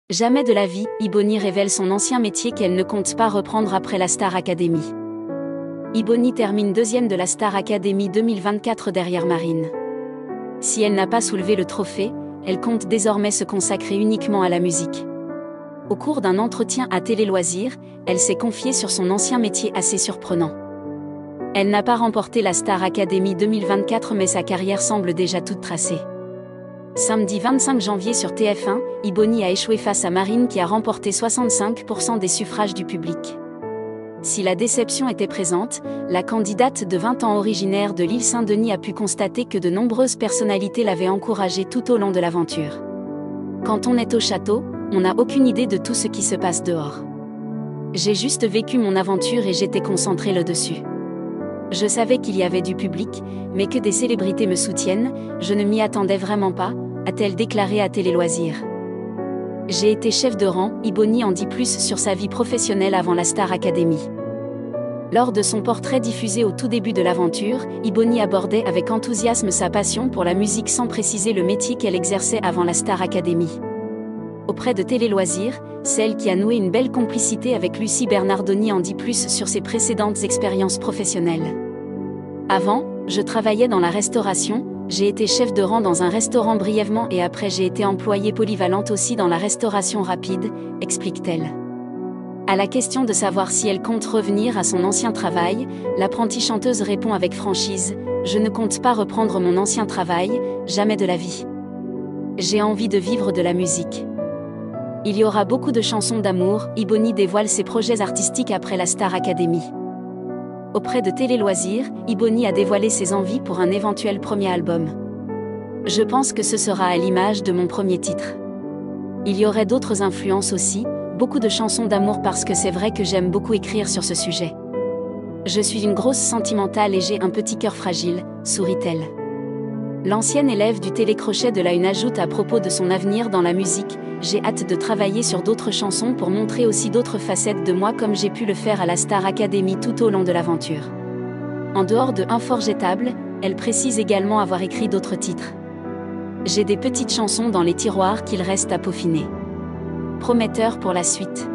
Jamais de la vie, Iboni révèle son ancien métier qu'elle ne compte pas reprendre après la Star Academy. Iboni termine deuxième de la Star Academy 2024 derrière Marine. Si elle n'a pas soulevé le trophée, elle compte désormais se consacrer uniquement à la musique. Au cours d'un entretien à Télé Loisirs, elle s'est confiée sur son ancien métier assez surprenant. Elle n'a pas remporté la Star Academy 2024 mais sa carrière semble déjà toute tracée. Samedi 25 janvier sur TF1, Iboni a échoué face à Marine qui a remporté 65% des suffrages du public. Si la déception était présente, la candidate de 20 ans originaire de l'île Saint-Denis a pu constater que de nombreuses personnalités l'avaient encouragée tout au long de l'aventure. Quand on est au château, on n'a aucune idée de tout ce qui se passe dehors. J'ai juste vécu mon aventure et j'étais concentrée là-dessus. Je savais qu'il y avait du public, mais que des célébrités me soutiennent, je ne m'y attendais vraiment pas, a-t-elle déclaré à Télé Loisirs. J'ai été chef de rang, Iboni en dit plus sur sa vie professionnelle avant la Star Academy. Lors de son portrait diffusé au tout début de l'aventure, Iboni abordait avec enthousiasme sa passion pour la musique sans préciser le métier qu'elle exerçait avant la Star Academy. Auprès de Télé Loisirs, celle qui a noué une belle complicité avec Lucie Bernardoni en dit plus sur ses précédentes expériences professionnelles. Avant, je travaillais dans la restauration, j'ai été chef de rang dans un restaurant brièvement et après j'ai été employée polyvalente aussi dans la restauration rapide, explique-t-elle. À la question de savoir si elle compte revenir à son ancien travail, l'apprentie chanteuse répond avec franchise « Je ne compte pas reprendre mon ancien travail, jamais de la vie. J'ai envie de vivre de la musique. » Il y aura beaucoup de chansons d'amour, Iboni dévoile ses projets artistiques après la Star Academy. Auprès de Télé Loisirs, Iboni a dévoilé ses envies pour un éventuel premier album. Je pense que ce sera à l'image de mon premier titre. Il y aurait d'autres influences aussi, beaucoup de chansons d'amour parce que c'est vrai que j'aime beaucoup écrire sur ce sujet. Je suis une grosse sentimentale et j'ai un petit cœur fragile, sourit-elle. L'ancienne élève du télécrochet de la Une ajoute à propos de son avenir dans la musique, j'ai hâte de travailler sur d'autres chansons pour montrer aussi d'autres facettes de moi comme j'ai pu le faire à la Star Academy tout au long de l'aventure. En dehors de Inforgettable, elle précise également avoir écrit d'autres titres. J'ai des petites chansons dans les tiroirs qu'il reste à peaufiner. Prometteur pour la suite.